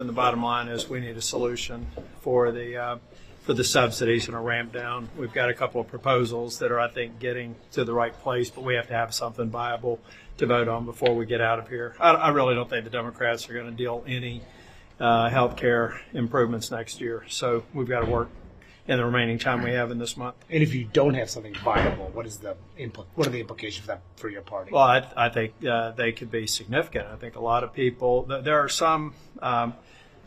And the bottom line is we need a solution for the subsidies and a ramp down. We've got a couple of proposals that are, I think, getting to the right place, but we have to have something viable to vote on before we get out of here. I really don't think the Democrats are going to deal any health care improvements next year. So we've got to work in the remaining time we have in this month. And if you don't have something viable, what are the implications of that for your party? Well, I think they could be significant. I think a lot of people, there are some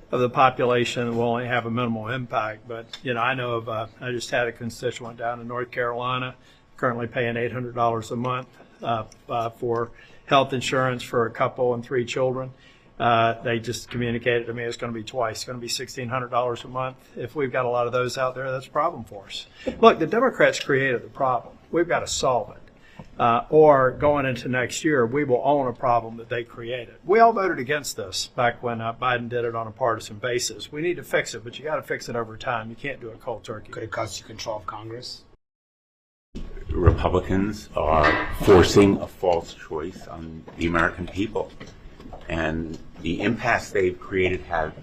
of the population will only have a minimal impact, but I know of, I just had a constituent down in North Carolina currently paying $800 a month for health insurance for a couple and 3 children. They just communicated to me it's going to be twice. It's going to be $1,600 a month. If we've got a lot of those out there, that's a problem for us. Look, the Democrats created the problem. We've got to solve it. Or going into next year, we will own a problem that they created. We all voted against this back when Biden did it on a partisan basis. We need to fix it, but you got to fix it over time. You can't do it cold turkey. Could it cost you control of Congress? Republicans are forcing a false choice on the American people. And the impasse they've created have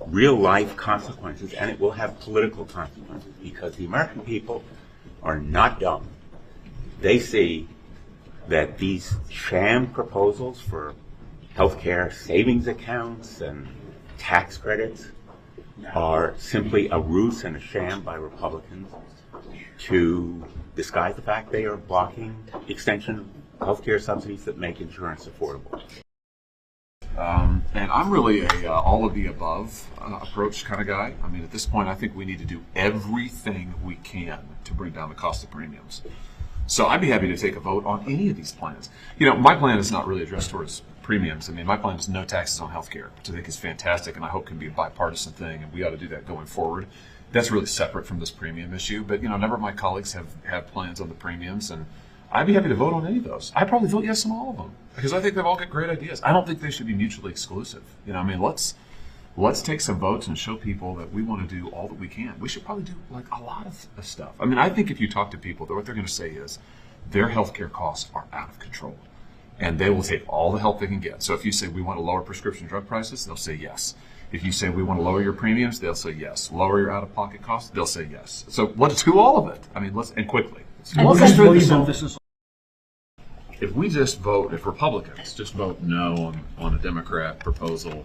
real-life consequences, and it will have political consequences, because the American people are not dumb. They see that these sham proposals for healthcare savings accounts and tax credits are simply a ruse and a sham by Republicans to disguise the fact they are blocking extension of healthcare subsidies that make insurance affordable. And I'm really a all of the above approach kind of guy. I mean, at this point, I think we need to do everything we can to bring down the cost of premiums. So I'd be happy to take a vote on any of these plans. My plan is not really addressed towards premiums. I mean, my plan is no taxes on healthcare, which I think is fantastic and I hope can be a bipartisan thing, and we ought to do that going forward. That's really separate from this premium issue. But, a number of my colleagues have plans on the premiums, and I'd be happy to vote on any of those. I'd probably vote yes on all of them because I think they've all got great ideas. I don't think they should be mutually exclusive. Let's take some votes and show people that we want to do all that we can. We should probably do a lot of stuff. I mean, I think if you talk to people, what they're going to say is their healthcare costs are out of control, and they will take all the help they can get. So if you say we want to lower prescription drug prices, they'll say yes. If you say we want to lower your premiums, they'll say yes. Lower your out-of-pocket costs, they'll say yes. So let's do all of it. I mean, and quickly. If we just vote, if Republicans just vote no on a Democrat proposal,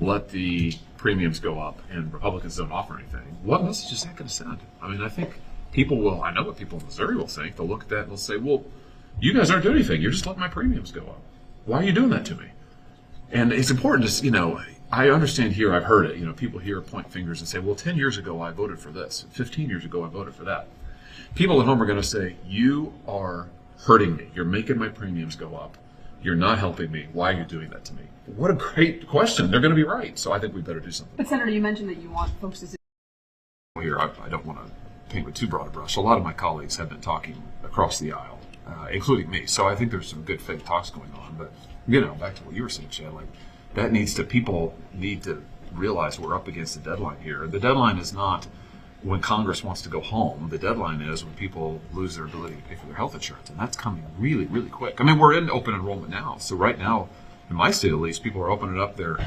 let the premiums go up, and Republicans don't offer anything, what message is that going to send? I mean, I think I know what people in Missouri will think. They'll look at that and they'll say, well, you guys aren't doing anything. You're just letting my premiums go up. Why are you doing that to me? And it's important to, I understand here, I've heard it, people here point fingers and say, well, 10 years ago I voted for this. 15 years ago I voted for that. People at home are going to say, you are hurting me. You're making my premiums go up. You're not helping me. Why are you doing that to me? What a great question. They're going to be right. So I think we better do something. But Senator, you mentioned that you want folks to... Here, I don't want to paint with too broad a brush. A lot of my colleagues have been talking across the aisle, including me. So I think there's some good faith talks going on. But, back to what you were saying, Chad, people need to realize we're up against a deadline here. The deadline is not when Congress wants to go home. The deadline is when people lose their ability to pay for their health insurance, and that's coming really, really quick. I mean, we're in open enrollment now, so right now, in my state at least, people are opening up their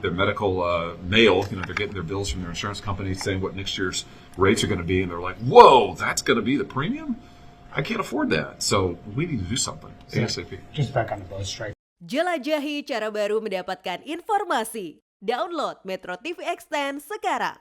medical mail. They're getting their bills from their insurance companies saying what next year's rates are going to be, and they're like, whoa, that's going to be the premium? I can't afford that. So we need to do something ASAP. Just back on the bus strike. Jelajahi cara baru mendapatkan informasi. Download MetroTV Extend sekarang.